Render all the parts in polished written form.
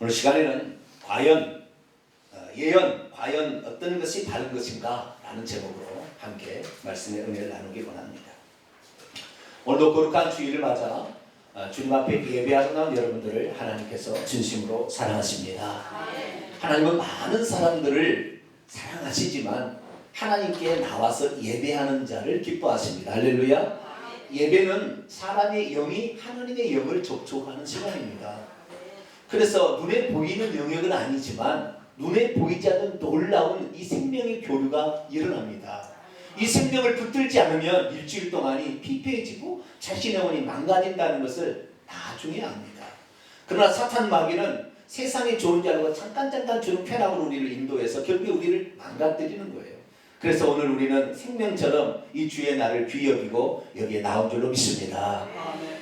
오늘 시간에는 예언, 과연 어떤 것이 바른 것인가 라는 제목으로 함께 말씀의 은혜를 나누기 원합니다. 오늘도 거룩한 주일을 맞아 주님 앞에 예배하러 나온 여러분들을 하나님께서 진심으로 사랑하십니다. 하나님은 많은 사람들을 사랑하시지만 하나님께 나와서 예배하는 자를 기뻐하십니다. 할렐루야. 예배는 사람의 영이 하나님의 영을 접촉하는 시간입니다. 그래서 눈에 보이는 영역은 아니지만 눈에 보이지 않는 놀라운 이 생명의 교류가 일어납니다. 이 생명을 붙들지 않으면 일주일 동안이 피폐해지고 자신의 영혼이 망가진다는 것을 나중에 압니다. 그러나 사탄 마귀는 세상에 좋은 줄 알고 잠깐 주는 쾌락으로 우리를 인도해서 결국 우리를 망가뜨리는 거예요. 그래서 오늘 우리는 생명처럼 이 주의 날을 귀히 여기고 여기에 나온 줄로 믿습니다.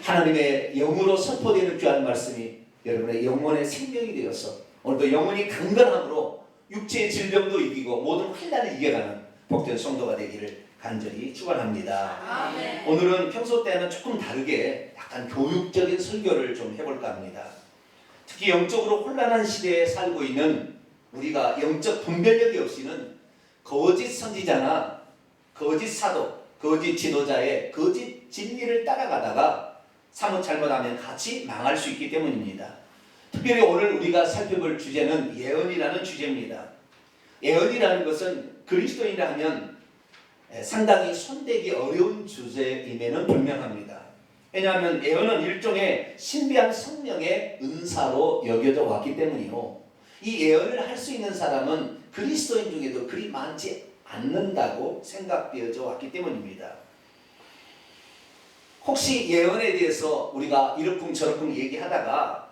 하나님의 영으로 선포되는 귀한 말씀이 여러분의 영혼의 생명이 되어서 오늘도 영혼이 강건함으로 육체의 질병도 이기고 모든 환난을 이겨가는 복된 성도가 되기를 간절히 축원합니다. 오늘은 평소 때는 조금 다르게 약간 교육적인 설교를 좀 해볼까 합니다. 특히 영적으로 혼란한 시대에 살고 있는 우리가 영적 분별력이 없이는 거짓 선지자나 거짓 사도, 거짓 지도자의 거짓 진리를 따라가다가 사뭇 잘못하면 같이 망할 수 있기 때문입니다. 특별히 오늘 우리가 살펴볼 주제는 예언이라는 주제입니다. 예언이라는 것은 그리스도인이라 하면 상당히 손대기 어려운 주제임에는 분명합니다. 왜냐하면 예언은 일종의 신비한 성령의 은사로 여겨져 왔기 때문이요. 이 예언을 할 수 있는 사람은 그리스도인 중에도 그리 많지 않는다고 생각되어져 왔기 때문입니다. 혹시 예언에 대해서 우리가 이러쿵저러쿵 얘기하다가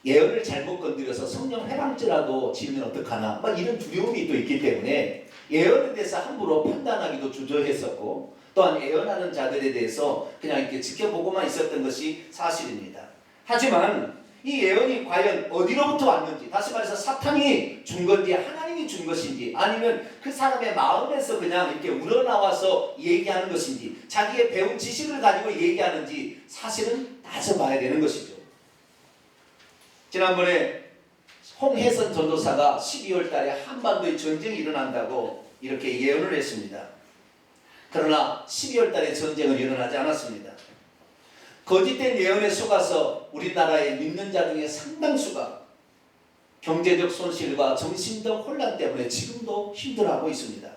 예언을 잘못 건드려서 성령 회방죄라도 지으면 어떡하나 이런 두려움이 또 있기 때문에 예언에 대해서 함부로 판단하기도 주저했었고 또한 예언하는 자들에 대해서 그냥 이렇게 지켜보고만 있었던 것이 사실입니다. 하지만 이 예언이 과연 어디로부터 왔는지, 다시 말해서 사탄이 준 건지 하나님이 준 것인지 아니면 그 사람의 마음에서 그냥 이렇게 우러나와서 얘기하는 것인지 자기의 배운 지식을 가지고 얘기하는지 사실은 따져봐야 되는 것이죠. 지난번에 홍혜선 전도사가 12월 달에 한반도에 전쟁이 일어난다고 이렇게 예언을 했습니다. 그러나 12월 달에 전쟁은 일어나지 않았습니다. 거짓된 예언에 속아서 우리나라의 믿는 자 중에 상당수가 경제적 손실과 정신적 혼란 때문에 지금도 힘들어하고 있습니다.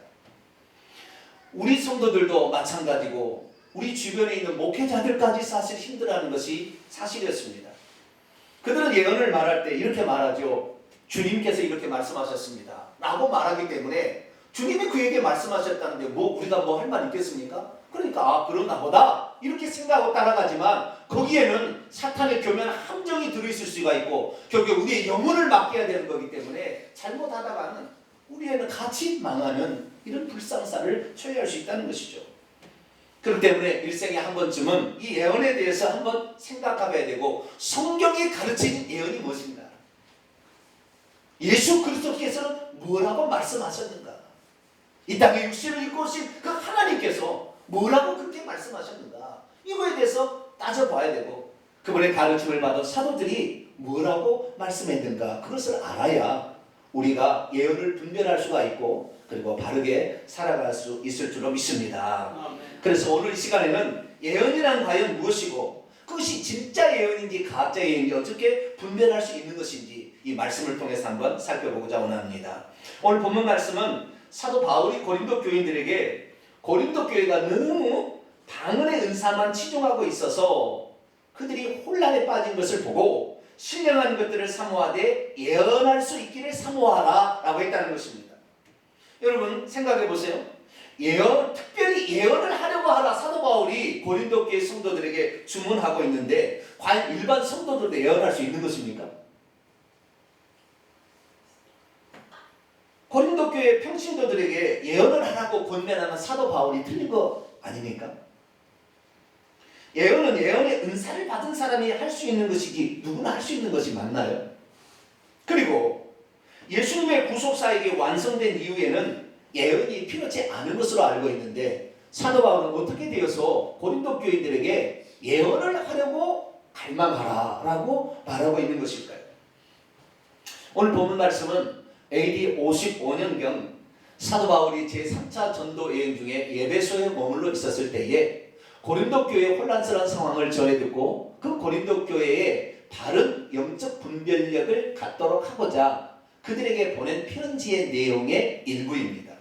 우리 성도들도 마찬가지고 우리 주변에 있는 목회자들까지 사실 힘들어하는 것이 사실이었습니다. 그들은 예언을 말할 때 이렇게 말하죠. 주님께서 이렇게 말씀하셨습니다 라고 말하기 때문에 주님이 그에게 말씀하셨다는데 우리가 할 말 있겠습니까? 그러니까 그런가 보다 이렇게 생각하고 따라가지만 거기에는 사탄의 교묘한 함정이 들어있을 수가 있고 결국 우리의 영혼을 맡겨야 되는 거기 때문에 잘못하다가는 우리에는 같이 망하는 이런 불상사를 초래할 수 있다는 것이죠. 그렇기 때문에 일생에 한 번쯤은 이 예언에 대해서 한번 생각해봐야 되고 성경이 가르치는 예언이 무엇인가? 예수 그리스도께서는 뭐라고 말씀하셨는가? 이 땅에 육신을 입고 오신 그 하나님께서 뭐라고 그렇게 말씀하셨는가? 이거에 대해서 따져봐야 되고 그분의 가르침을 받은 사도들이 뭐라고 말씀했는가? 그것을 알아야 우리가 예언을 분별할 수가 있고 그리고 바르게 살아갈 수 있을 줄로 믿습니다. 그래서 오늘 이 시간에는 예언이란 과연 무엇이고 그것이 진짜 예언인지 가짜 예언인지 어떻게 분별할 수 있는 것인지 이 말씀을 통해서 한번 살펴보고자 원합니다. 오늘 본문 말씀은 사도 바울이 고린도 교인들에게 고린도 교회가 너무 방언의 은사만 치중하고 있어서 그들이 혼란에 빠진 것을 보고 신령한 것들을 사모하되 예언할 수 있기를 사모하라 라고 했다는 것입니다. 여러분 생각해 보세요. 특별히 예언을 하려고 하라 사도 바울이 고린도 교회 성도들에게 주문하고 있는데 과연 일반 성도들도 예언할 수 있는 것입니까? 고린도 교회 평신도들에게 예언을 하라고 권면하는 사도 바울이 틀린 거 아닙니까? 예언은 예언의 은사를 받은 사람이 할 수 있는 것이지 누구나 할 수 있는 것이 맞나요? 그리고 예수님의 구속사역이 완성된 이후에는 예언이 필요치 않은 것으로 알고 있는데 사도 바울은 어떻게 되어서 고린도 교인들에게 예언을 하려고 갈망하라 라고 말하고 있는 것일까요? 오늘 본문 말씀은 AD 55년경 사도 바울이 제3차 전도 여행 중에 에베소에 머물러 있었을 때에 고린도 교회의 혼란스러운 상황을 전해 듣고 그 고린도 교회에 바른 영적 분별력을 갖도록 하고자 그들에게 보낸 편지의 내용의 일부입니다.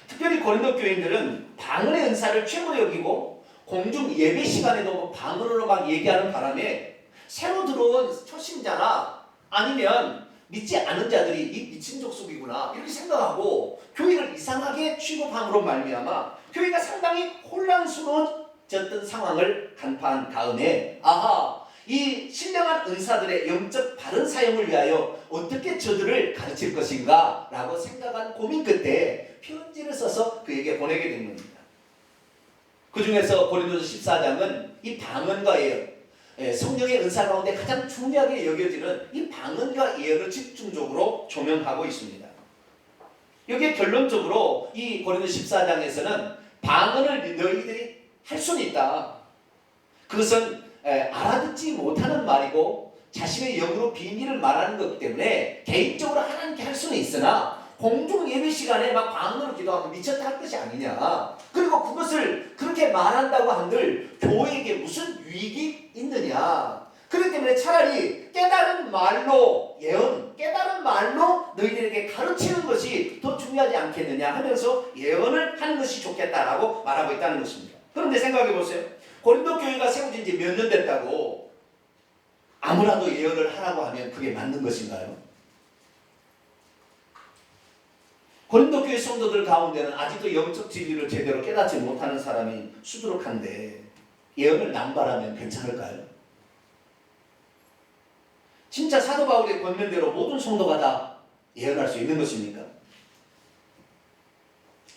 특별히 고린도 교인들은 방언의 은사를 최고로 여기고 공중 예배 시간에도 방언으로 막 얘기하는 바람에 새로 들어온 초신자나 아니면 믿지 않은 자들이 이 미친 족속이구나 이렇게 생각하고 교회를 이상하게 취급함으로 말미암아 교회가 상당히 혼란스러워졌던 상황을 간파한 다음에 아하, 이 신령한 은사들의 영적 바른 사용을 위하여 어떻게 저들을 가르칠 것인가 라고 생각한 고민 끝에 편지를 써서 그에게 보내게 된 겁니다. 그 중에서 고린도서 14장은 이 방언과 예언, 성령의 은사 가운데 가장 중요하게 여겨지는 이 방언과 예언을 집중적으로 조명하고 있습니다. 여기에 결론적으로 이 고린도 14장에서는 방언을 너희들이 할 수는 있다. 그것은 알아듣지 못하는 말이고 자신의 영으로 비밀을 말하는 것이기 때문에 개인적으로 하나님께 할 수는 있으나 공중 예배 시간에 막 방언으로 기도하면 미쳤다 할 것이 아니냐. 그리고 그것을 그렇게 말한다고 한들 교회에게 무슨 유익이 있느냐. 그렇기 때문에 차라리 깨달은 말로 예언, 깨달은 말로 너희들에게 가르치는 것이 더 중요하지 않겠느냐 하면서 예언을 하는 것이 좋겠다라고 말하고 있다는 것입니다. 그런데 생각해 보세요. 고린도 교회가 세워진 지 몇 년 됐다고 아무라도 예언을 하라고 하면 그게 맞는 것인가요? 고린도 교회 성도들 가운데는 아직도 영적 진리를 제대로 깨닫지 못하는 사람이 수두룩한데 예언을 남발하면 괜찮을까요? 진짜 사도 바울의 권면대로 모든 성도가 다 예언할 수 있는 것입니까?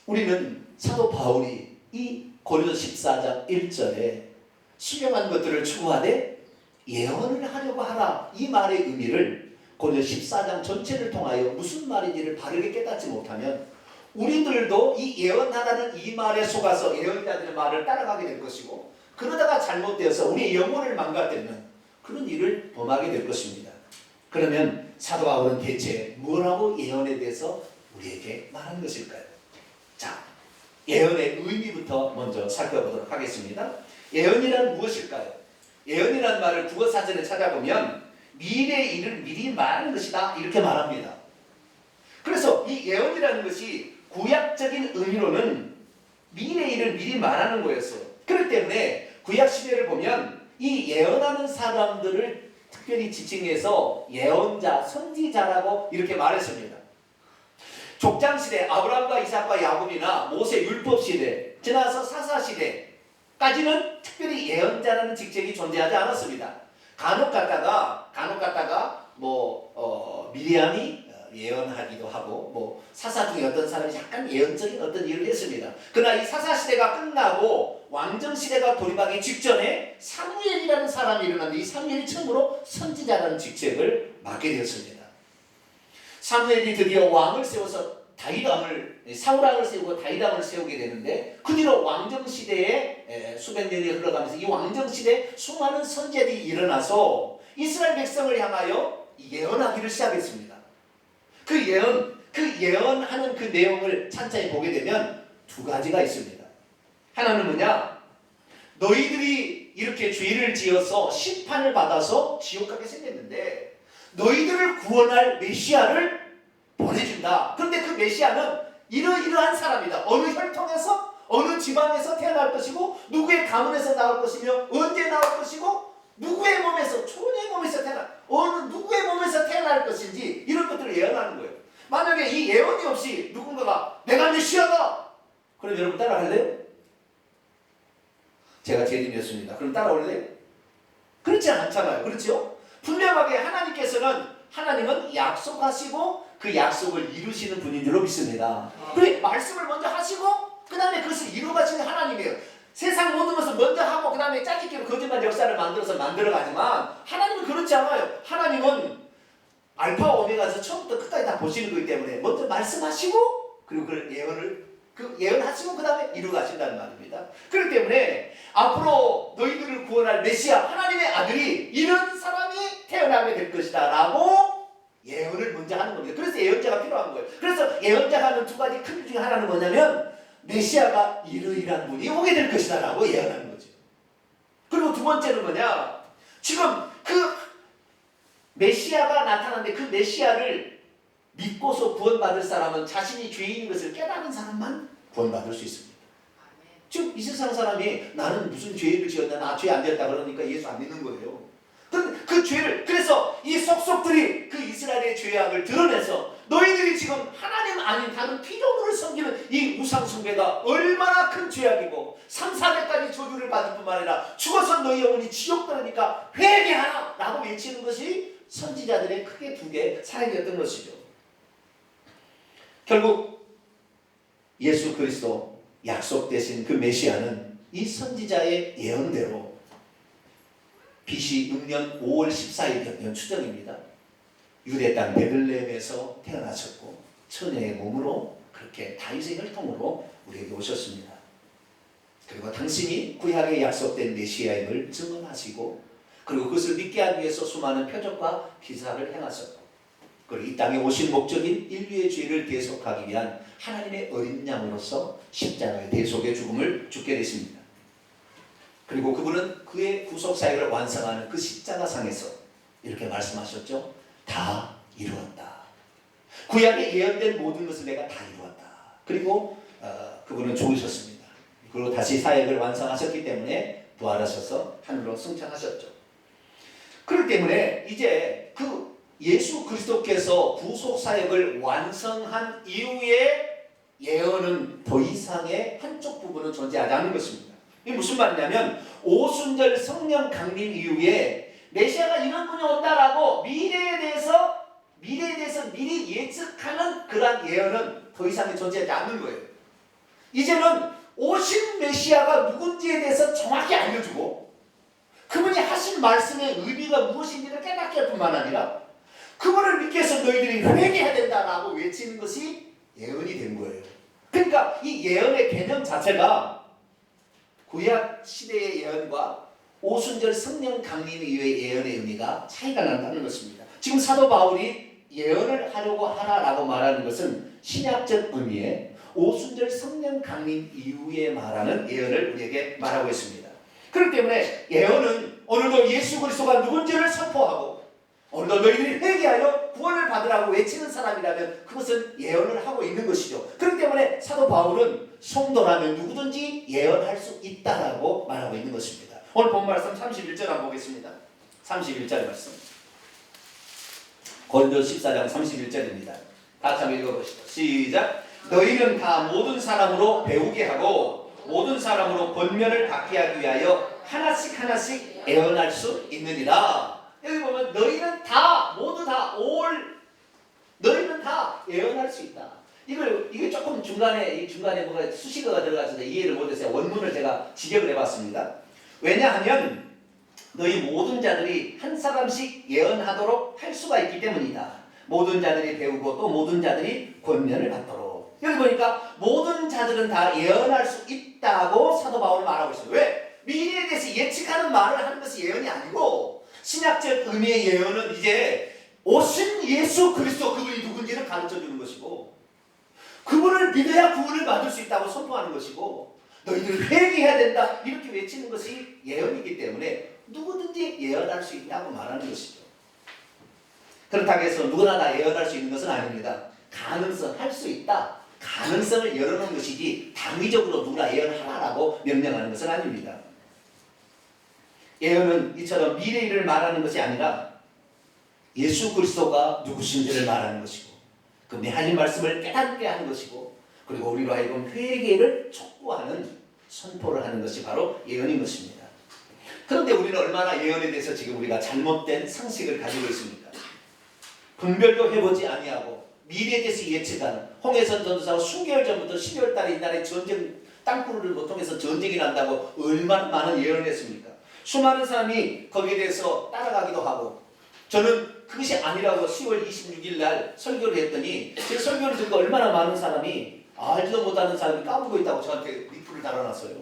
우리는 사도 바울이 이 고린도 14장 1절에 신령한 것들을 추구하되 예언을 하려고 하라 이 말의 의미를 고린도 14장 전체를 통하여 무슨 말인지를 바르게 깨닫지 못하면 우리들도 이 예언하라는 이 말에 속아서 예언자들의 말을 따라가게 될 것이고 그러다가 잘못되어서 우리의 영혼을 망가뜨리는 그런 일을 범하게 될 것입니다. 그러면 사도 바울은 대체 뭐라고 예언에 대해서 우리에게 말한 것일까요? 자, 예언의 의미부터 먼저 살펴보도록 하겠습니다. 예언이란 무엇일까요? 예언이란 말을 국어사전에 찾아보면 미래의 일을 미리 말하는 것이다 이렇게 말합니다. 그래서 이 예언이라는 것이 구약적인 의미로는 미래의 일을 미리 말하는 거였어요. 그렇기 때문에 구약시대를 보면 이 예언하는 사람들을 특별히 지칭해서 예언자, 선지자라고 이렇게 말했습니다. 족장시대 아브라함과 이삭과 야곱이나 모세 율법시대 지나서 사사시대까지는 특별히 예언자라는 직책이 존재하지 않았습니다. 간혹 갔다가 미리암이 예언하기도 하고 사사 중에 어떤 사람이 약간 예언적인 어떤 일을 했습니다. 그러나 이 사사시대가 끝나고 왕정시대가 돌입하기 직전에 사무엘이라는 사람이 일어났는데 이 사무엘이 처음으로 선지자라는 직책을 맡게 되었습니다. 사무엘이 드디어 왕을 세워서 사울왕을 세우고 다윗왕을 세우게 되는데 그 뒤로 왕정시대에 수백 년이 흘러가면서 이 왕정시대에 수많은 선지자들이 일어나서 이스라엘 백성을 향하여 예언하기를 시작했습니다. 그 예언하는 그 내용을 찬찬히 보게 되면 두 가지가 있습니다. 하나는 뭐냐? 너희들이 이렇게 죄를 지어서 심판을 받아서 지옥 가게 생겼는데 너희들을 구원할 메시아를 보내준다. 그런데 그 메시아는 이러이러한 사람이다. 어느 혈통에서 어느 지방에서 태어날 것이고 누구의 가문에서 나올 것이며 언제 나올 것이고 누구의 몸에서 초녀의 몸에서 어느 누구의 몸에서 태어날 것인지 이런 것들을 예언하는 거예요. 만약에 이 예언이 없이 누군가가 내가 메시아다. 그럼 여러분 따라갈래요? 제가 제님이었습니다. 그럼 따라올래요? 그렇지 않잖아요. 그렇죠? 분명하게 하나님은 약속하시고 그 약속을 이루시는 분인 줄로 믿습니다. 그래 말씀을 먼저 하시고 그 다음에 그것을 이루가시는 하나님이에요. 세상 모든 것을 먼저 하고 그 다음에 짜깁기로 거짓말 역사를 만들어가지만 하나님은 그렇지 않아요. 하나님은 알파 오메가에서 처음부터 끝까지 다 보시는 거기 때문에 먼저 말씀하시고 그리고 그 예언하시고 그 다음에 이루가신다는 말입니다. 그렇기 때문에 앞으로 너희들을 구원할 메시아 하나님의 아들이 이런 사람이 태어나게 될 것이다 라고 예언을 먼저 하는 겁니다. 그래서 예언자가 필요한 거예요. 그래서 예언자가 하는 두 가지 큰 중에 하나는 뭐냐면 메시아가 이러이러한 분이 오게 될 것이다 라고 예언하는 거죠. 그리고 두 번째는 뭐냐, 지금 그 메시아가 나타났는데 그 메시아를 믿고서 구원받을 사람은 자신이 죄인인 것을 깨달은 사람만 구원받을 수 있습니다. 지금 이 세상 사람이 나는 무슨 죄를 지었나, 나 죄 안 됐다 그러니까 예수 안 믿는 거예요. 그 죄를, 그래서 이 속속들이 그 이스라엘의 죄악을 드러내서 너희들이 지금 하나님 아닌 다른 피조물을 섬기는 이 우상 숭배가 얼마나 큰 죄악이고 3, 4대까지 저주를 받을 뿐만 아니라 죽어서 너희 영혼이 지옥 들으니까 회개하라 라고 외치는 것이 선지자들의 크게 두 개의 사역이었던 것이죠. 결국 예수 그리스도 약속되신 그 메시아는 이 선지자의 예언대로 BC 6년 5월 14일 추정입니다. 유대 땅 베들레헴에서 태어나셨고 처녀의 몸으로 그렇게 다윗의 혈통으로 우리에게 오셨습니다. 그리고 당신이 구약에 약속된 메시아임을 증언하시고 그리고 그것을 믿게 하기 위해서 수많은 표적과 기사를 행하셨고 그리고 이 땅에 오신 목적인 인류의 죄를 대속하기 위한 하나님의 어린 양으로서 십자가의 대속의 죽음을 죽게 되십니다. 그리고 그분은 그의 구속사역을 완성하는 그 십자가상에서 이렇게 말씀하셨죠. 다 이루었다. 구약에 예언된 모든 것을 내가 다 이루었다. 그리고 그분은 죽으셨습니다. 그리고 다시 사역을 완성하셨기 때문에 부활하셔서 하늘로 승천하셨죠. 그렇기 때문에 이제 그 예수 그리스도께서 구속사역을 완성한 이후에 예언은 더 이상의 한쪽 부분은 존재하지 않는 것입니다. 이게 무슨 말이냐면 오순절 성령 강림 이후에 메시아가 이런 분이 온다라고 미래에 대해서 미리 예측하는 그러한 예언은 더 이상이 존재하지 않는 거예요. 이제는 오신 메시아가 누군지에 대해서 정확히 알려주고 그분이 하신 말씀의 의미가 무엇인지를 깨닫게 할 뿐만 아니라 그분을 믿기 위해서 너희들이 회개해야 된다라고 외치는 것이 예언이 된 거예요. 그러니까 이 예언의 개념 자체가 구약 시대의 예언과 오순절 성령 강림 이후의 예언의 의미가 차이가 난다는 것입니다. 지금 사도 바울이 예언을 하려고 하라라고 말하는 것은 신약적 의미의 오순절 성령 강림 이후에 말하는 예언을 우리에게 말하고 있습니다. 그렇기 때문에 예언은 오늘도 예수 그리스도가 누군지를 선포하고 오늘도 너희들이 회개하여 구원을 받으라고 외치는 사람이라면 그것은 예언을 하고 있는 것이죠. 그렇기 때문에 사도 바울은 성도라면 누구든지 예언할 수 있다라고 말하고 있는 것입니다. 오늘 본 말씀 31절 한번 보겠습니다. 31절 말씀. 고린도서 14장 31절입니다. 같이 한번 읽어보시죠. 시작. 너희는 다 모든 사람으로 배우게 하고 모든 사람으로 권면을 받게 하기 위하여 하나씩 하나씩 예언할 수 있느니라. 여기 보면 너희는 다 모두 다 너희는 다 예언할 수 있다. 이게 조금 중간에 뭐가 수식어가 들어가서 이해를 못해서 원문을 제가 직역을 해봤습니다. 왜냐하면 너희 모든 자들이 한 사람씩 예언하도록 할 수가 있기 때문이다. 모든 자들이 배우고 또 모든 자들이 권면을 받도록. 여기 보니까 모든 자들은 다 예언할 수 있다고 사도 바울이 말하고 있어요. 왜? 미래에 대해서 예측하는 말을 하는 것이 예언이 아니고 신약적 의미의 예언은 이제 오신 예수 그리스도 그분이 누군지를 가르쳐주는 것이고 그분을 믿어야 구원을 받을 수 있다고 선포하는 것이고 너희들 회개해야 된다 이렇게 외치는 것이 예언이기 때문에 누구든지 예언할 수 있다고 말하는 것이죠. 그렇다고 해서 누구나 다 예언할 수 있는 것은 아닙니다. 가능성, 할 수 있다. 가능성을 열어놓은 것이지 당위적으로 누구나 예언하라고 명령하는 것은 아닙니다. 예언은 이처럼 미래 일을 말하는 것이 아니라 예수 그리스도가 누구신지를 말하는 것이고 그분이 하신 말씀을 깨닫게 하는 것이고 그리고 우리로 하여금 회개를 촉구하는 선포를 하는 것이 바로 예언인 것입니다. 그런데 우리는 얼마나 예언에 대해서 지금 우리가 잘못된 상식을 가지고 있습니까? 분별도 해보지 아니하고 미래에 대해서 예측하는 홍해선 전도사가 수개월 전부터 12월 달에 이날에 전쟁 땅굴을 통해서 전쟁이 난다고 얼마나 많은 예언을 했습니까? 수많은 사람이 거기에 대해서 따라가기도 하고 저는 그것이 아니라고 10월 26일 날 설교를 했더니 제 설교를 듣고 얼마나 많은 사람이 알지도 못하는 사람이 까불고 있다고 저한테 리플을 달아놨어요.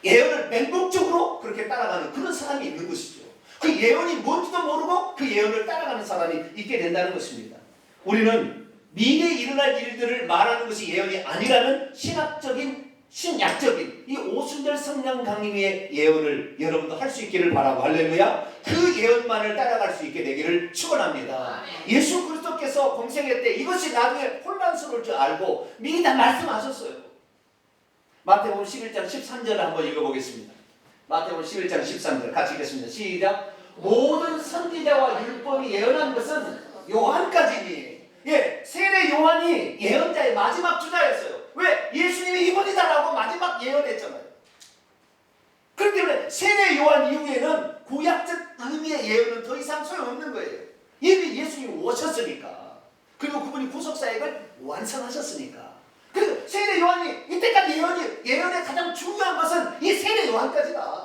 예언을 맹목적으로 그렇게 따라가는 그런 사람이 있는 것이죠. 그 예언이 뭔지도 모르고 그 예언을 따라가는 사람이 있게 된다는 것입니다. 우리는 미래에 일어날 일들을 말하는 것이 예언이 아니라는 신약적인 이 오순절 성령 강림의 예언을 여러분도 할 수 있기를 바라고, 할렐루야. 그 예언만을 따라갈 수 있게 되기를 축원합니다. 예수 그리스도께서 공생애 때 이것이 나중에 혼란스러울 줄 알고 미리 다 말씀하셨어요. 마태복음 11장 13절을 한번 읽어보겠습니다. 마태복음 11장 13절 같이 읽겠습니다. 시작. 모든 선지자와 율법이 예언한 것은 요한까지니. 예, 세례 요한이 예언자의 마지막 주자였어요. 왜? 예수님이 이분이다라고 마지막 예언했잖아요. 그렇기 때문에 세례 요한 이후에는 구약적 의미의 예언은 더 이상 소용없는 거예요. 이미 예수님이 오셨으니까. 그리고 그분이 구속사역을 완성하셨으니까. 그리고 세례 요한이 이때까지 예언의 가장 중요한 것은 이 세례 요한까지다.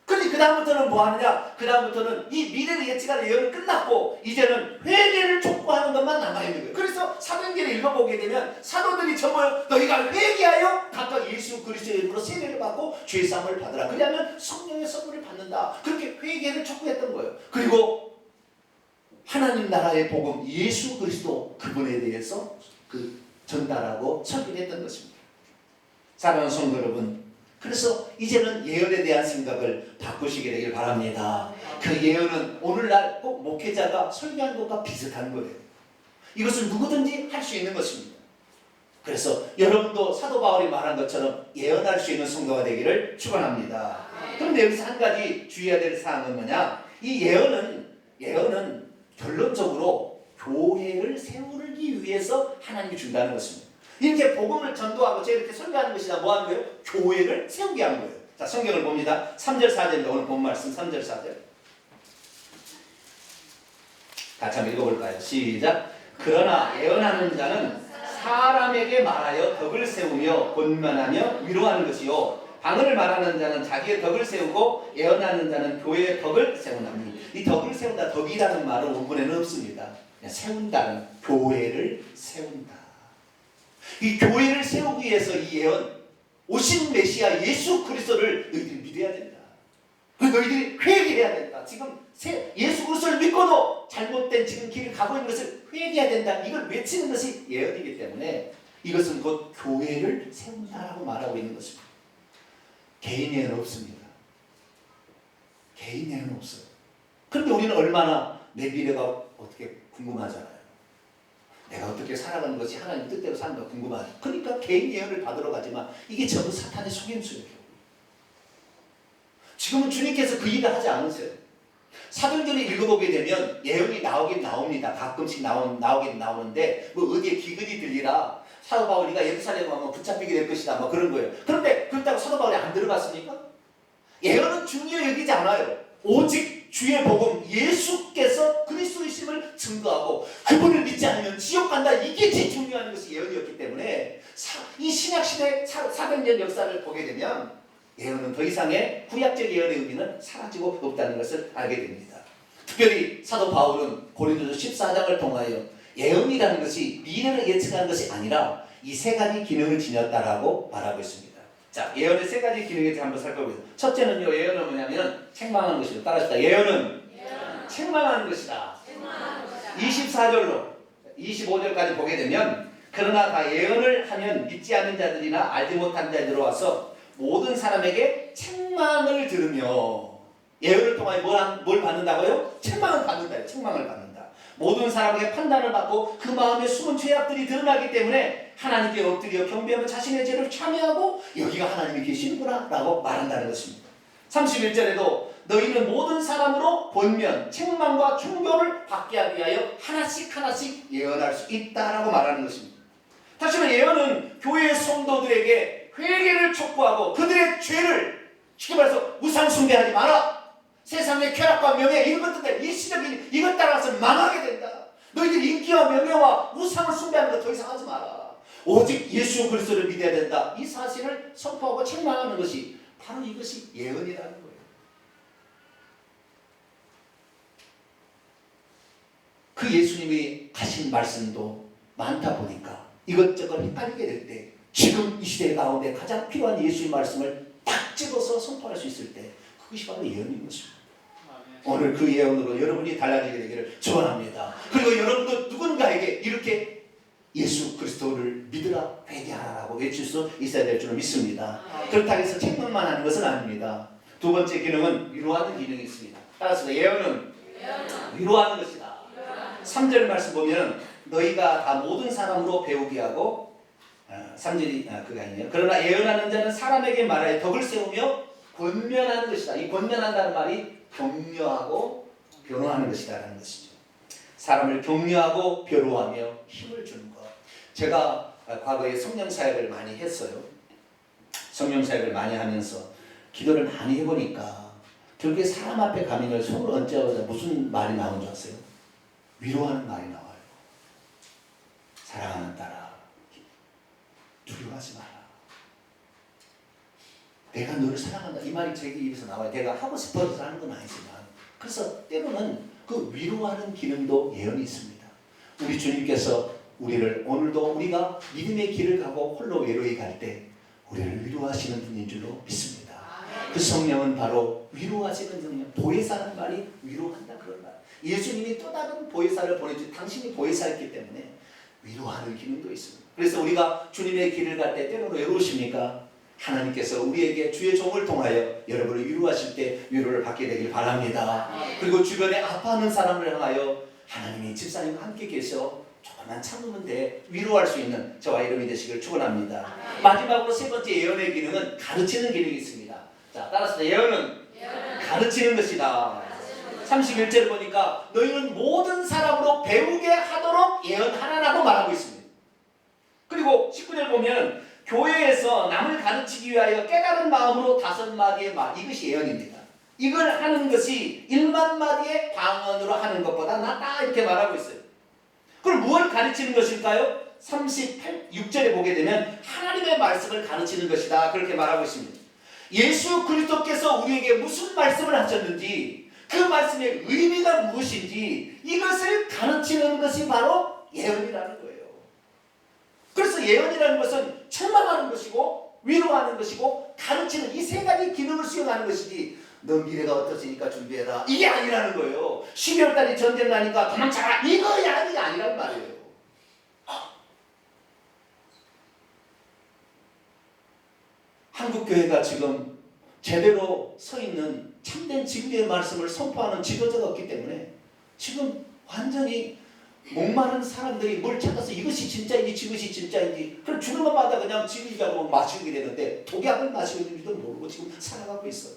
그런데 그 다음부터는 뭐 하느냐? 그 다음부터는 이 미래를 예측하는 예언은 끝났고 이제는 회개를 촉구하는 것만 남아있는 거예요. 그래서 사도행전을 읽어보게 되면 사도들이 전부 너희가 회개하여 각각 예수 그리스도의 이름으로 세례를 받고 죄사함을 받으라. 그러면 성령의 선물을 받는다. 그렇게 회개를 촉구했던 거예요. 그리고 하나님 나라의 복음 예수 그리스도 그분에 대해서 전달하고 설교했던 것입니다. 사랑하는 성도 여러분, 그래서 이제는 예언에 대한 생각을 바꾸시게 되길 바랍니다. 그 예언은 오늘날 꼭 목회자가 설교한 것과 비슷한 거예요. 이것은 누구든지 할 수 있는 것입니다. 그래서 여러분도 사도 바울이 말한 것처럼 예언할 수 있는 성도가 되기를 축원합니다. 그런데 여기서 한 가지 주의해야 될 사항은 뭐냐? 이 예언은 결론적으로 교회를 세우기 위해서 하나님이 준다는 것입니다. 이렇게 복음을 전도하고 제가 이렇게 설교하는 것이 다 뭐 하는 거예요? 교회를 세우게 하는 거예요. 자, 성경을 봅니다. 3절 4절입니다. 오늘 본 말씀 3절 4절. 같이 한번 읽어볼까요? 시작. 그러나 예언하는 자는 사람에게 말하여 덕을 세우며 권면하며 위로하는 것이요, 방언을 말하는 자는 자기의 덕을 세우고 예언하는 자는 교회의 덕을 세우나니. 이 덕을 세운다, 덕이라는 말은 원문에는 없습니다. 그냥 세운다는, 교회를 세운다. 이 교회를 세우기 위해서 이 예언, 오신 메시아 예수 그리스도를 너희들이 믿어야 된다. 너희들이 회개해야 된다. 지금 예수 그리스도를 믿고도 잘못된 지금 길을 가고 있는 것을 회개해야 된다. 이걸 외치는 것이 예언이기 때문에 이것은 곧 교회를 세운다라고 말하고 있는 것입니다. 개인 예언은 없습니다. 개인 예언은 없어요. 그런데 우리는 얼마나 내 미래가 어떻게 궁금하잖아요. 내가 어떻게 살아가는 것이 하나님 뜻대로 사는가 궁금하죠. 그러니까 개인 예언을 받으러 가지만 이게 전부 사탄의 속임수예요. 지금은 주님께서 그 일을 하지 않으세요. 사도행전을 읽어보게 되면 예언이 나오긴 나옵니다. 가끔씩 나오긴 나오는데 뭐 어디에 기근이 들리라 사도 바울이가 예루살렘 가면 붙잡히게 될 것이다 뭐 그런 거예요. 그런데 그렇다고 사도 바울이 안 들어갔습니까? 예언은 중요히 여기지 않아요. 오직 주의 복음 예수께서 그리스도이심을 증거하고 그분을 믿지 않으면 지옥 간다. 이게 제일 중요한 것이 예언이었기 때문에 이 신약시대 사도행전 역사를 보게 되면 예언은 더 이상의 구약적 예언의 의미는 사라지고 없다는 것을 알게 됩니다. 특별히 사도 바울은 고린도서 14장을 통하여 예언이라는 것이 미래를 예측하는 것이 아니라 이 세 가지 기능을 지녔다라고 말하고 있습니다. 자, 예언의 세 가지 기능에 대해 한번 살펴보겠습니다. 첫째는요, 예언은 뭐냐면 책망하는 것이다. 따라합시다. 예언은 책망하는 것이다. 24절로 25절까지 보게 되면 그러나 다 예언을 하면 믿지 않는 자들이나 알지 못한 자들이 들어와서 모든 사람에게 책망을 들으며, 예언을 통하여 뭘 받는다고요? 책망을 받는다. 책망을 받는다. 모든 사람에게 판단을 받고 그 마음에 숨은 죄악들이 드러나기 때문에 하나님께 엎드려 경배하며 자신의 죄를 참여하고 여기가 하나님이 계시는구나 라고 말한다는 것입니다. 31절에도 너희는 모든 사람으로 권면, 책망과 충고를 받게 하기 위하여 하나씩 예언할 수 있다라고 말하는 것입니다. 다시 말해 예언은 교회의 성도들에게 회개를 촉구하고 그들의 죄를 쉽게 말해서 우상 숭배하지 마라. 세상의 쾌락과 명예 이런 것들 일시적인 이것 따라서 망하게 된다. 너희들 인기와 명예와 우상을 숭배하는 것 더 이상 하지 마라. 오직 예수 그리스도를 믿어야 된다. 이 사실을 선포하고 책망하는 것이 바로 이것이 예언이라는 거예요. 그 예수님이 하신 말씀도 많다 보니까 이것저것 헷갈리게 될 때 지금 이 시대 가운데 가장 필요한 예수의 말씀을 딱 집어서 선포할 수 있을 때 그것이 바로 예언인 것입니다. 오늘 그 예언으로 여러분이 달라지게 되기를 축원합니다. 그리고 여러분도 누군가에게 이렇게 예수 그리스도를 믿으라 회개하라고 외칠 수 있어야 될 줄 믿습니다. 그렇다고 해서 책망만 하는 것은 아닙니다. 두 번째 기능은 위로하는 기능이 있습니다. 따라서 예언은 위로하는 것이다. 3절 말씀 보면 너희가 다 모든 사람으로 배우게 하고 3절이 그게 아니에요. 그러나 예언하는 자는 사람에게 말하여 덕을 세우며 권면하는 것이다. 이 권면한다는 말이 격려하고 변호하는 것이다라는 것이죠. 사람을 격려하고 변호하며 힘을 주는 것. 제가 과거에 성령 사역을 많이 했어요. 성령 사역을 많이 하면서 기도를 많이 해보니까 결국에 사람 앞에 가면 손을 얹자마자 무슨 말이 나오는 줄 아세요? 위로하는 말이 나와요. 사랑하는 딸아, 두려워하지 마라. 내가 너를 사랑한다. 이 말이 제 입에서 나와요. 내가 하고 싶어서 하는 건 아니지만, 그래서 때로는 그 위로하는 기능도 예언이 있습니다. 우리 주님께서 우리를 오늘도 우리가 믿음의 길을 가고 홀로 외로이 갈 때 우리를 위로하시는 분인 줄로 믿습니다. 그 성령은 바로 위로하시는 성령. 보혜사라는 말이 위로한다 그런 말. 예수님이 또 다른 보혜사를 보내주. 당신이 보혜사였기 때문에 위로하는 기능도 있습니다. 그래서 우리가 주님의 길을 갈 때 때로는 외로우십니까? 하나님께서 우리에게 주의 종을 통하여 여러분을 위로하실 때 위로를 받게 되길 바랍니다. 그리고 주변에 아파하는 사람을 향하여 하나님이 집사님과 함께 계셔 조금만 참으면 돼 위로할 수 있는 저와 여러분이 되시길 축원합니다. 마지막으로 세 번째 예언의 기능은 가르치는 기능이 있습니다. 자, 따라서 예언은 가르치는 것이다. 31절을 보니까 너희는 모든 사람으로 배우게 하도록 예언하라고 말하고 있습니다. 그리고 19절 보면 교회에서 남을 가르치기 위하여 깨달은 마음으로 5마디의 말, 이것이 예언입니다. 이걸 하는 것이 1만 마디의 방언으로 하는 것보다 낫다 이렇게 말하고 있어요. 그럼 무엇을 가르치는 것일까요? 36절에 보게 되면 하나님의 말씀을 가르치는 것이다 그렇게 말하고 있습니다. 예수 그리스도께서 우리에게 무슨 말씀을 하셨는지, 그 말씀의 의미가 무엇인지 이것을 가르치는 것이 바로 예언이라는 거예요. 그래서 예언이라는 것은 책망하는 것이고 위로하는 것이고 가르치는 이 세 가지 기능을 수행하는 것이지, 너 미래가 어떻으니까 준비해라 이게 아니라는 거예요. 12월달에 전쟁 나니까 도망쳐라 이거야 이게 아니란 말이에요. 한국교회가 지금 제대로 서 있는 참된 진리의 말씀을 선포하는 지도자가 없기 때문에 지금 완전히 목마른 사람들이 뭘 찾아서 이것이 진짜인지 저것이 진짜인지 그럼 죽을 것마다 그냥 진리라고 마시게 되는데 독약을 마시고 있는지도 모르고 지금 살아가고 있어요.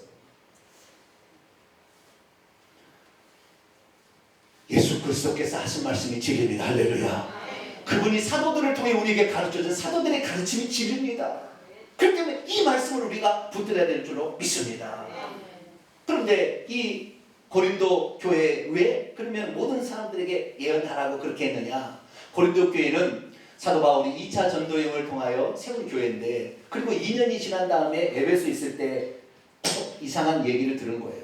예수 그리스도께서 하신 말씀이 진리입니다. 할렐루야. 그분이 사도들을 통해 우리에게 가르쳐준 사도들의 가르침이 진리입니다. 그렇기 때문에 이 말씀을 우리가 붙들어야 될 줄로 믿습니다. 그런데 이 고린도 교회 왜 그러면 모든 사람들에게 예언하라고 그렇게 했느냐? 고린도 교회는 사도 바울이 2차 전도 여행을 통하여 세운 교회인데, 그리고 2년이 지난 다음에 에베소 있을 때 이상한 얘기를 들은 거예요.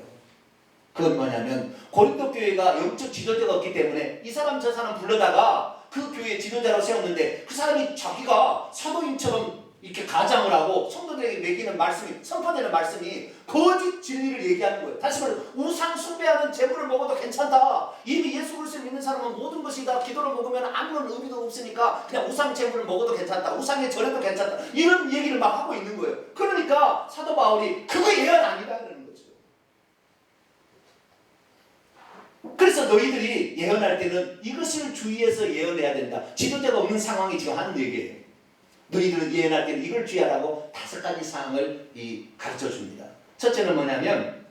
그건 뭐냐면 고린도 교회가 영적 지도자가 없기 때문에 이 사람 저 사람 불러다가 그 교회 지도자로 세웠는데 그 사람이 자기가 사도인처럼 이렇게 가장을 하고 성도들에게 매기는 말씀이, 선포되는 말씀이 거짓 진리를 얘기하는 거예요. 다시 말해 우상 숭배하는 제물을 먹어도 괜찮다. 이미 예수 그리스도를 믿는 사람은 모든 것이 다 기도를 먹으면 아무런 의미도 없으니까 그냥 우상 제물을 먹어도 괜찮다. 우상에 절해도 괜찮다. 이런 얘기를 막 하고 있는 거예요. 그러니까 사도 바울이 그거 예언 아니다 그러는 거죠. 그래서 너희들이 예언할 때는 이것을 주의해서 예언해야 된다. 지도자가 없는 상황이 지금 하는 얘기예요. 너희들은 예언할 때는 이걸 주의하라고 5가지 사항을 가르쳐 줍니다. 첫째는 뭐냐면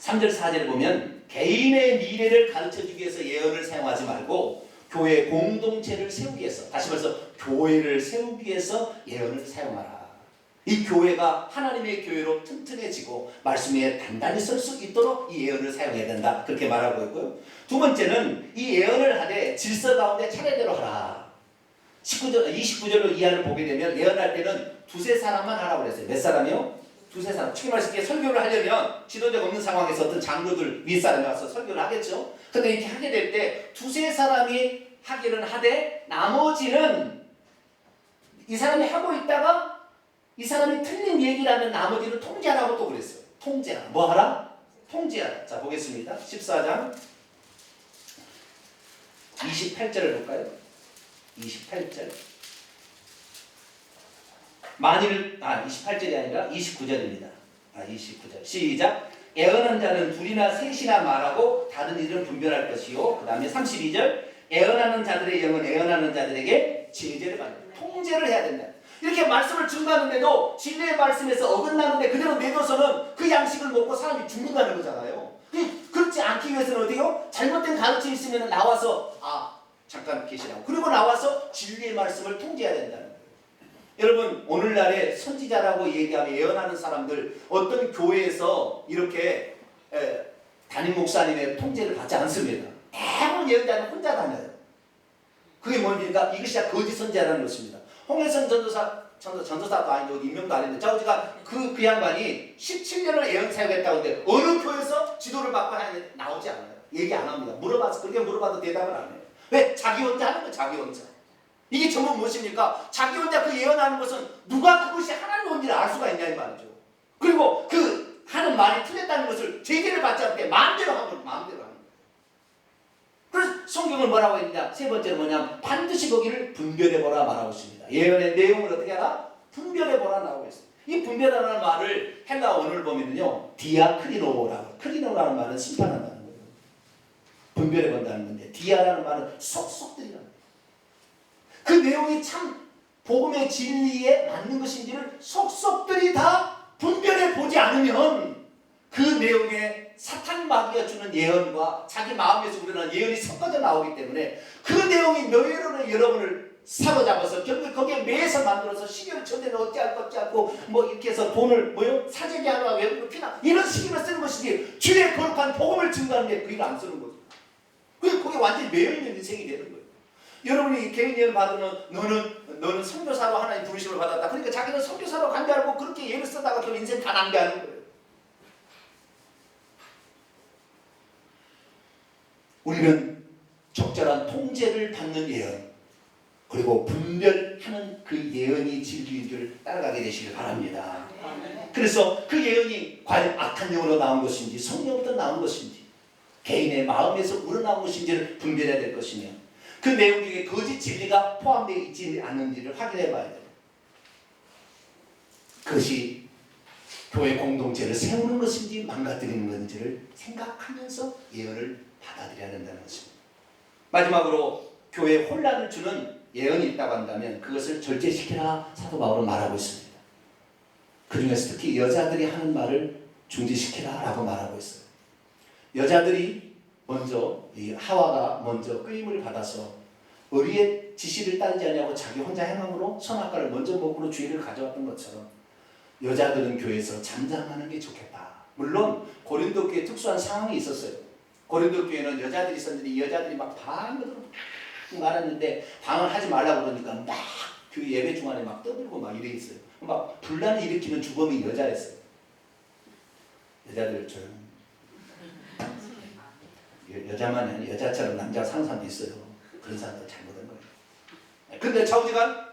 3절 4절을 보면 개인의 미래를 가르쳐 주기 위해서 예언을 사용하지 말고 교회 공동체를 세우기 위해서, 다시 말해서 교회를 세우기 위해서 예언을 사용하라. 이 교회가 하나님의 교회로 튼튼해지고 말씀 위에 단단히 설 수 있도록 이 예언을 사용해야 된다 그렇게 말하고 있고요. 두 번째는 이 예언을 하되 질서 가운데 차례대로 하라. 29절로 이하를 보게 되면 예언할 때는 2-3사람만 하라고 그랬어요. 몇 사람이요? 2-3사람. 쉽게 말해서 설교를 하려면 지도자가 없는 상황에서 어떤 장로들 윗사람이 와서 설교를 하겠죠. 근데 이렇게 하게 될 때 2-3사람이 하기는 하되 나머지는 이 사람이 하고 있다가 이 사람이 틀린 얘기를 하면 나머지는 통제하라고 또 그랬어요. 통제하라. 뭐 하라? 통제하다. 자, 보겠습니다. 14장 28절을 볼까요? 28절. 28절이 아니라 29절입니다. 29절. 시작. 애언한 자는 둘이나 셋이나 말하고 다른 일은 분별할 것이요. 그 다음에 32절. 애언하는 자들의 영은 애언하는 자들에게 제재를 받는다. 통제를 해야 된다. 이렇게 말씀을 증거하는데도 진리의 말씀에서 어긋나는데 그대로 내둬서는 그 양식을 먹고 사람이 죽는다는 거잖아요. 그렇지 않기 위해서는 어디요? 잘못된 가르침이 있으면 나와서 잠깐 계시라고. 그리고 나와서 진리의 말씀을 통제해야 된다는 거예요. 여러분, 오늘날에 선지자라고 얘기하며 예언하는 사람들 어떤 교회에서 이렇게 담임 목사님의 통제를 받지 않습니다. 대부분 예언자는 혼자 다녀요. 그게 뭡니까? 이것이 거짓 선지자라는 것입니다. 홍해성 전도사도 아니고 임명도 아닌데 자우지가 그 양반이 17년을 예언 사역했다고 하는데 어느 교회에서 지도를 받고 하는데 나오지 않아요. 얘기 안 합니다. 물어봐서 그렇게 물어봐도 대답을 안 해요. 왜? 자기 혼자 하는 거예요. 자기 혼자. 이게 전부 무엇입니까? 자기 혼자 그 예언하는 것은 누가 그것이 하나님의 온지를 알 수가 있냐 이 말이죠. 그리고 그 하는 말이 틀렸다는 것을 제재를 받지 않게 마음대로 하는 거예요. 마음대로 하는 거예요. 그래서 성경은 뭐라고 했느냐? 세 번째는 뭐냐면 반드시 거기를 분별해보라 말하고 있습니다. 예언의 내용을 어떻게 하라? 분별해보라 나오고 있어요. 이 분별하라는 말을 헬라 원어를 보면요, 디아크리노라고. 크리노라는 말은 심판한다는 거예요. 분별해본다는 건데 디아라는 말은 속속들이라는 거예요. 그 내용이 참 복음의 진리에 맞는 것인지를 속속들이 다 분별해보지 않으면 그 내용에 사탄 마귀가 주는 예언과 자기 마음에서 우러나는 예언이 섞어져 나오기 때문에 그 내용이 뇌로는 여러분을 사로잡아서 결국 거기에 매해서 만들어서 시계를 쳐대는 어찌할고 뭐 이렇게 해서 돈을 사재기 하나 외국으로 피나 이런 식으로 쓰는 것이지 주의 거룩한 복음을 증거하는데 그걸 안 쓰는 거죠. 그게 거기에 완전히 매여있는 인생이 되는 거예요. 여러분이 개인 예언 받으면 너는 선교사로 하나님 부르심을 받았다. 그러니까 자기는 선교사로 간 줄 알고 그렇게 예를 쓰다가 결국 인생 다 낭비하는 거예요. 우리는 적절한 통제를 받는 예언 그리고 분별하는 그 예언이 진리인 줄 따라가게 되시길 바랍니다. 그래서 그 예언이 과연 악한 영으로 나온 것인지 성령부터 나온 것인지 개인의 마음에서 우러나온 것인지를 분별해야 될 것이며 그 내용 중에 거짓 진리가 포함되어 있지 않은지를 확인해 봐야 돼요. 그것이 교회 공동체를 세우는 것인지 망가뜨리는 것인지를 생각하면서 예언을 받아들여야 된다는 것입니다. 마지막으로 교회에 혼란을 주는 예언이 있다고 한다면 그것을 절제시키라 사도 바울은 말하고 있습니다. 그 중에서 특히 여자들이 하는 말을 중지시키라 라고 말하고 있어요. 여자들이 먼저 이 하와가 먼저 끄임을 받아서 의리의 지시를 따르지 않냐고 자기 혼자 행함으로 선악과를 먼저 먹으로 주의를 가져왔던 것처럼 여자들은 교회에서 잠잠하는 게 좋겠다. 물론 고린도 교회에 특수한 상황이 있었어요. 고린도 교회는 여자들이 있었는데 이 여자들이 막 방으로 말았는데 방을 하지 말라고 그러니까 막 그 예배 중간에 막 떠들고 막 이래 있어요. 막 분란을 일으키는 주범이 여자였어요. 여자들 좀 여자만이 아니라 여자처럼 남자 사는 사람도 있어요. 그런 사람들 잘못한 거예요. 근데 좌우지간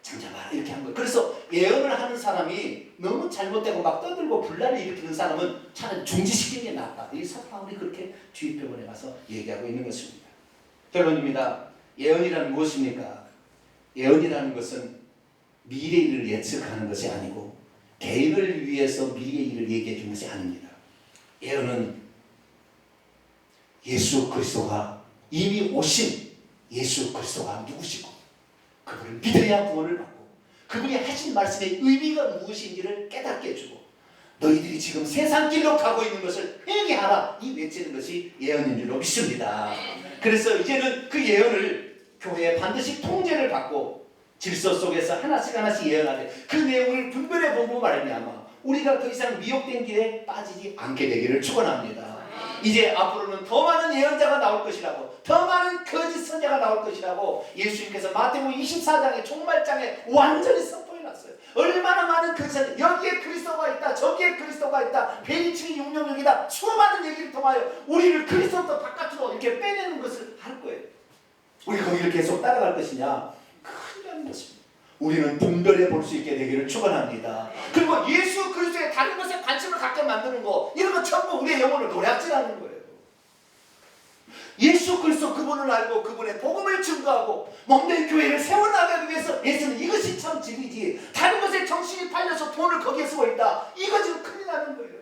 잠잠하라 이렇게 한 거예요. 그래서 예언을 하는 사람이 너무 잘못되고 막 떠들고 분란을 일으키는 사람은 차라리 중지시키는 게 낫다. 이 사도 바울이 그렇게 주입병원에 가서 얘기하고 있는 것입니다. 결론입니다. 예언이란 무엇입니까? 예언이라는 것은 미래 일을 예측하는 것이 아니고 개인을 위해서 미래 일을 얘기해 주는 것이 아닙니다. 예언은 예수 그리스도가 이미 오신 예수 그리스도가 누구시고 그분을 믿어야 구원을 받고 그분이 하신 말씀의 의미가 무엇인지를 깨닫게 해주고 너희들이 지금 세상 길로 가고 있는 것을 회개하라 이 외치는 것이 예언인 줄로 믿습니다. 그래서 이제는 그 예언을 교회에 반드시 통제를 받고 질서 속에서 하나씩 예언하되 그 내용을 분별해 보고 말미암아 우리가 더 이상 미혹된 길에 빠지지 않게 되기를 축원합니다. 이제 앞으로는 더 많은 예언자가 나올 것이라고 더 많은 거짓 선자가 나올 것이라고 예수님께서 마태복음 24장의 종말장에 완전히 선포해놨어요. 얼마나 많은 거짓 여기에 그리스도가 있다 저기에 그리스도가 있다 베이층이 용령력이다 수많은 얘기를 통하여 우리를 그리스도부터 바깥으로 이렇게 빼내는 것을 할 거예요. 우리 거기를 계속 따라갈 것이냐? 큰일 나는 것입니다. 우리는 분별해 볼 수 있게 되기를 축원합니다. 그리고 예수 그리스도의 다른 것에 관심을 갖게 만드는 거, 이런 거 전부 우리의 영혼을 노략질하는 거예요. 예수 그리스도 그분을 알고 그분의 복음을 증거하고 몸된 교회를 세워나가기 위해서 예수는 이것이 참 진리지, 다른 것에 정신이 팔려서 돈을 거기에 쓰고 있다, 이거 지금 큰일 나는 거예요.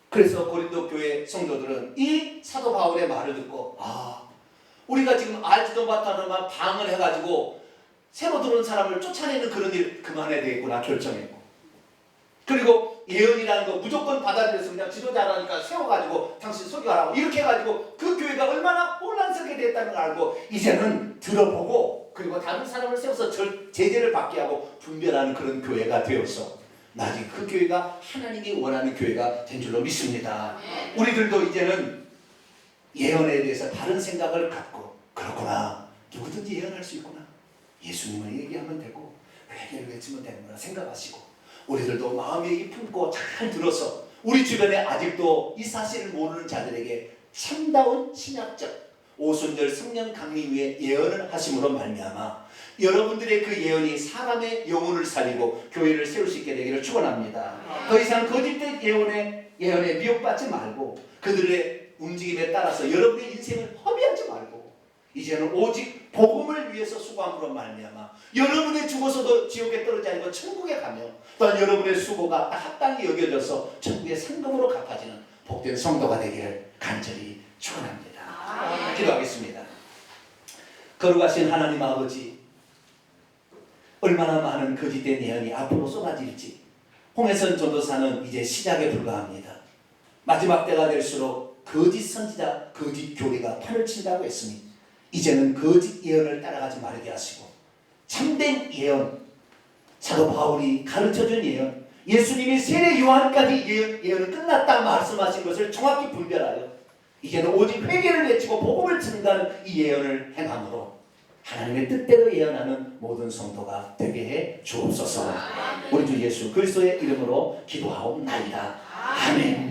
그래서 고린도 교회 성도들은 이 사도 바울의 말을 듣고, 우리가 지금 알지도 못하는만 방을 해가지고 새로 들어온 사람을 쫓아내는 그런 일 그만해야 되겠구나 결정했고, 그리고 예언이라는 거 무조건 받아들여서 그냥 지도자라니까 세워가지고 당신 소개하라고 이렇게 해가지고 그 교회가 얼마나 혼란스럽게 됐다는 걸 알고 이제는 들어보고 그리고 다른 사람을 세워서 제재를 받게 하고 분별하는 그런 교회가 되어서 나중에 그 교회가 하나님이 원하는 교회가 된 줄로 믿습니다. 우리들도 이제는 예언에 대해서 다른 생각을 갖고, 그렇구나, 누구든지 예언할 수 있구나, 예수님을 얘기하면 되고 회개를 외치면 되는구나 생각하시고, 우리들도 마음에 품고 잘 들어서 우리 주변에 아직도 이 사실을 모르는 자들에게 참다운 신약적 오순절 성령 강림 위에 예언을 하심으로 말미암아 여러분들의 그 예언이 사람의 영혼을 살리고 교회를 세울 수 있게 되기를 축원합니다. 더 이상 거짓된 예언에 미혹받지 말고 그들의 움직임에 따라서 여러분의 인생을 허비하지 말고 이제는 오직 복음을 위해서 수고함으로 말미암아 여러분이 죽어서도 지옥에 떨어지지 않고 천국에 가며 또한 여러분의 수고가 합당히 여겨져서 천국의 상금으로 갚아지는 복된 성도가 되기를 간절히 축원합니다. 기도하겠습니다. 거룩하신 하나님 아버지, 얼마나 많은 거짓된 예언이 앞으로 쏟아질지 홍해선 전도사는 이제 시작에 불과합니다. 마지막 때가 될수록 거짓 선지자, 거짓 교리가 판을 친다고 했으니 이제는 거짓 예언을 따라가지 말게 하시고 참된 예언, 사도 바울이 가르쳐준 예언, 예수님이 세례 요한까지 예언은 끝났다 말씀하신 것을 정확히 분별하여 이제는 오직 회개를 외치고 복음을 증가하는 이 예언을 행함으로 하나님의 뜻대로 예언하는 모든 성도가 되게 해 주옵소서. 우리 주 예수 그리스도의 이름으로 기도하옵나이다. 아멘.